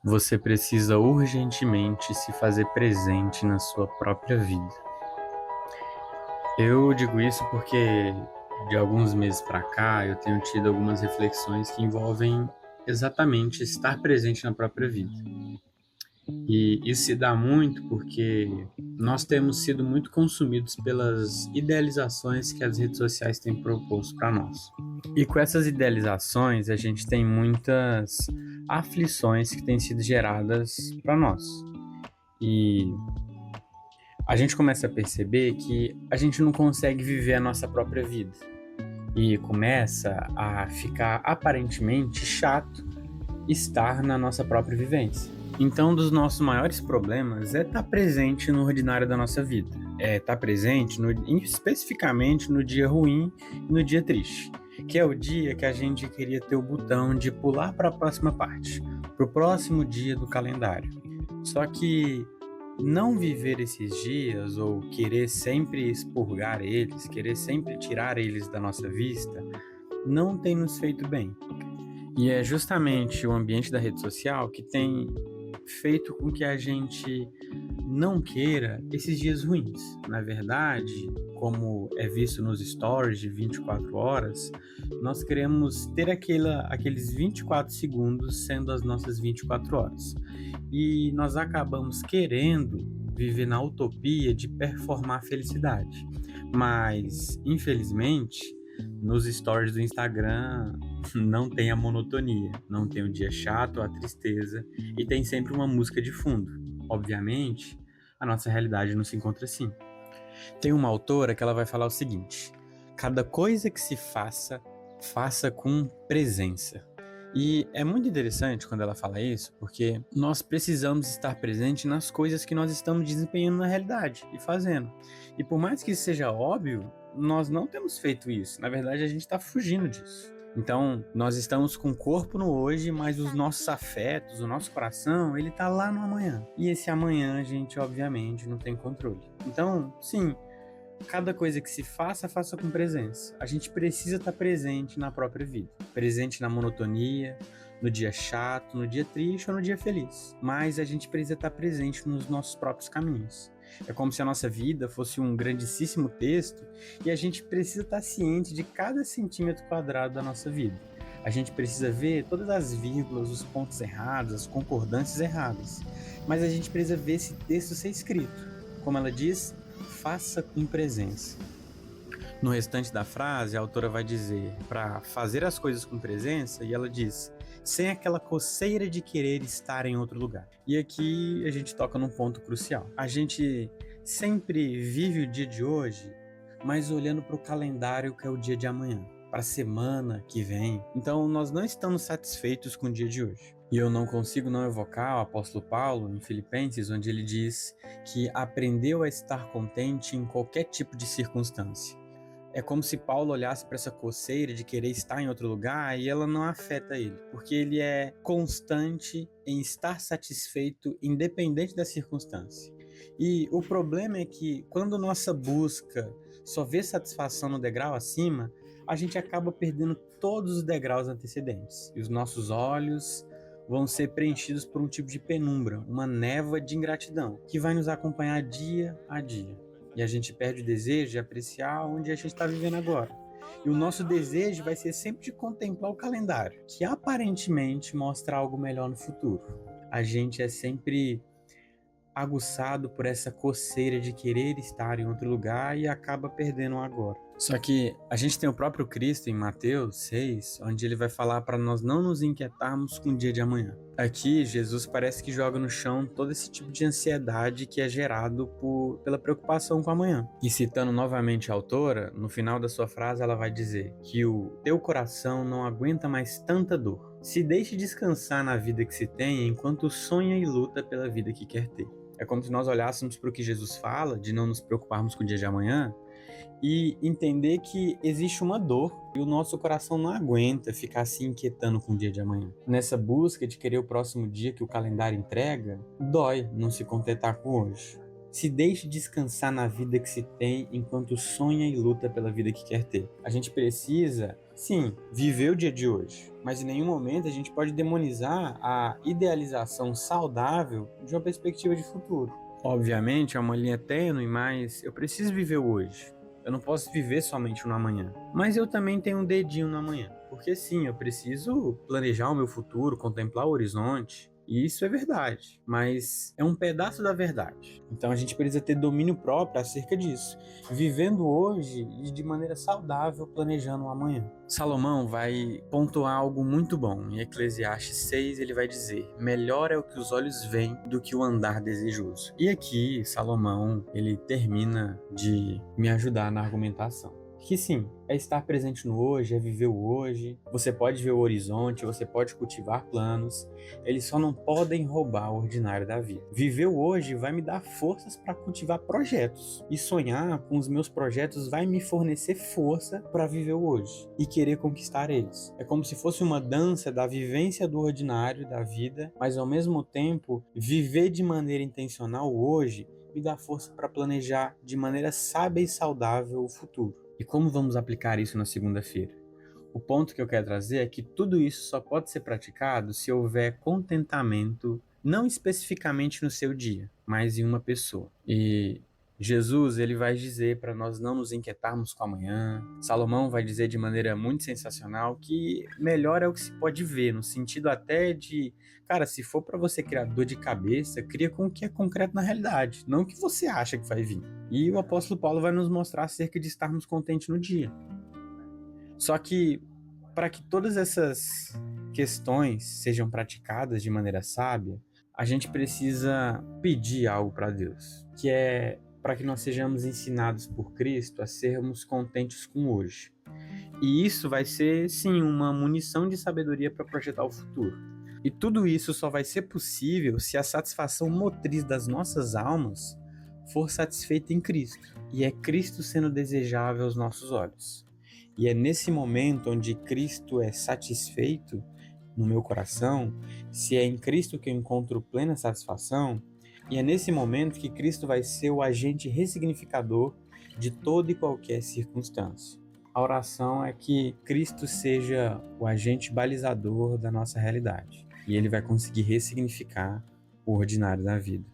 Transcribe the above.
Você precisa urgentemente se fazer presente na sua própria vida. Eu digo isso porque de alguns meses para cá eu tenho tido algumas reflexões que envolvem exatamente estar presente na própria vida. E isso se dá muito porque nós temos sido muito consumidos pelas idealizações que as redes sociais têm proposto para nós. E com essas idealizações, a gente tem muitas aflições que têm sido geradas para nós. E a gente começa a perceber que a gente não consegue viver a nossa própria vida. E começa a ficar aparentemente chato estar na nossa própria vivência. Então, um dos nossos maiores problemas é estar presente no ordinário da nossa vida. É estar presente especificamente no dia ruim e no dia triste, que é o dia que a gente queria ter o botão de pular para a próxima parte, para o próximo dia do calendário. Só que não viver esses dias ou querer sempre expurgar eles, querer sempre tirar eles da nossa vista, não tem nos feito bem. E é justamente o ambiente da rede social que tem feito com que a gente não queira esses dias ruins. Na verdade, como é visto nos stories de 24 horas, nós queremos ter aqueles 24 segundos sendo as nossas 24 horas. E nós acabamos querendo viver na utopia de performar felicidade. Mas, infelizmente, nos stories do Instagram não tem a monotonia, não tem o dia chato, a tristeza e tem sempre uma música de fundo. Obviamente, a nossa realidade não se encontra assim. Tem uma autora que ela vai falar o seguinte: cada coisa que se faça, faça com presença. E é muito interessante quando ela fala isso, porque nós precisamos estar presente nas coisas que nós estamos desempenhando na realidade e fazendo. E por mais que isso seja óbvio, nós não temos feito isso. Na verdade, a gente está fugindo disso. Então, nós estamos com o corpo no hoje, mas os nossos afetos, o nosso coração, ele tá lá no amanhã. E esse amanhã a gente, obviamente, não tem controle. Então, sim, cada coisa que se faça, faça com presença. A gente precisa estar presente na própria vida. Presente na monotonia, no dia chato, no dia triste ou no dia feliz. Mas a gente precisa estar presente nos nossos próprios caminhos. É como se a nossa vida fosse um grandíssimo texto e a gente precisa estar ciente de cada centímetro quadrado da nossa vida. A gente precisa ver todas as vírgulas, os pontos errados, as concordâncias erradas. Mas a gente precisa ver esse texto ser escrito. Como ela diz, faça com presença. No restante da frase, a autora vai dizer para fazer as coisas com presença, e ela diz, sem aquela coceira de querer estar em outro lugar. E aqui a gente toca num ponto crucial. A gente sempre vive o dia de hoje, mas olhando para o calendário que é o dia de amanhã, para a semana que vem. Então nós não estamos satisfeitos com o dia de hoje. E eu não consigo não evocar o apóstolo Paulo em Filipenses, onde ele diz que aprendeu a estar contente em qualquer tipo de circunstância. É como se Paulo olhasse para essa coceira de querer estar em outro lugar e ela não afeta ele, porque ele é constante em estar satisfeito independente da circunstância. E o problema é que quando nossa busca só vê satisfação no degrau acima, a gente acaba perdendo todos os degraus antecedentes. E os nossos olhos vão ser preenchidos por um tipo de penumbra, uma névoa de ingratidão, que vai nos acompanhar dia a dia. E a gente perde o desejo de apreciar onde a gente está vivendo agora. E o nosso desejo vai ser sempre de contemplar o calendário, que aparentemente mostra algo melhor no futuro. A gente é sempre aguçado por essa coceira de querer estar em outro lugar e acaba perdendo o agora. Só que a gente tem o próprio Cristo em Mateus 6, onde ele vai falar para nós não nos inquietarmos com o dia de amanhã. Aqui, Jesus parece que joga no chão todo esse tipo de ansiedade que é gerado pela preocupação com o amanhã. E citando novamente a autora, no final da sua frase ela vai dizer que o teu coração não aguenta mais tanta dor. Se deixe descansar na vida que se tem enquanto sonha e luta pela vida que quer ter. É como se nós olhássemos para o que Jesus fala, de não nos preocuparmos com o dia de amanhã, e entender que existe uma dor e o nosso coração não aguenta ficar se inquietando com o dia de amanhã. Nessa busca de querer o próximo dia que o calendário entrega, dói não se contentar com hoje. Se deixe descansar na vida que se tem enquanto sonha e luta pela vida que quer ter. A gente precisa, sim, viver o dia de hoje, mas em nenhum momento a gente pode demonizar a idealização saudável de uma perspectiva de futuro. Obviamente é uma linha tênue, mas eu preciso viver o hoje. Eu não posso viver somente no amanhã. Mas eu também tenho um dedinho no amanhã. Porque sim, eu preciso planejar o meu futuro, contemplar o horizonte. E isso é verdade, mas é um pedaço da verdade. Então a gente precisa ter domínio próprio acerca disso, vivendo hoje e de maneira saudável, planejando o amanhã. Salomão vai pontuar algo muito bom. Em Eclesiastes 6, ele vai dizer: melhor é o que os olhos veem do que o andar desejoso. E aqui, Salomão, ele termina de me ajudar na argumentação. Que sim, é estar presente no hoje, é viver o hoje. Você pode ver o horizonte, você pode cultivar planos, eles só não podem roubar o ordinário da vida. Viver o hoje vai me dar forças para cultivar projetos. E sonhar com os meus projetos vai me fornecer força para viver o hoje e querer conquistar eles. É como se fosse uma dança da vivência do ordinário da vida, mas ao mesmo tempo, viver de maneira intencional o hoje me dá força para planejar de maneira sábia e saudável o futuro. E como vamos aplicar isso na segunda-feira? O ponto que eu quero trazer é que tudo isso só pode ser praticado se houver contentamento, não especificamente no seu dia, mas em uma pessoa. E Jesus, ele vai dizer para nós não nos inquietarmos com amanhã. Salomão vai dizer de maneira muito sensacional que melhor é o que se pode ver, no sentido até de, cara, se for para você criar dor de cabeça, cria com o que é concreto na realidade, não o que você acha que vai vir. E o apóstolo Paulo vai nos mostrar acerca de estarmos contentes no dia. Só que, para que todas essas questões sejam praticadas de maneira sábia, a gente precisa pedir algo para Deus, que é para que nós sejamos ensinados por Cristo a sermos contentes com hoje. E isso vai ser, sim, uma munição de sabedoria para projetar o futuro. E tudo isso só vai ser possível se a satisfação motriz das nossas almas for satisfeita em Cristo. E é Cristo sendo desejável aos nossos olhos. E é nesse momento onde Cristo é satisfeito no meu coração, se é em Cristo que eu encontro plena satisfação, e é nesse momento que Cristo vai ser o agente ressignificador de toda e qualquer circunstância. A oração é que Cristo seja o agente balizador da nossa realidade, e ele vai conseguir ressignificar o ordinário da vida.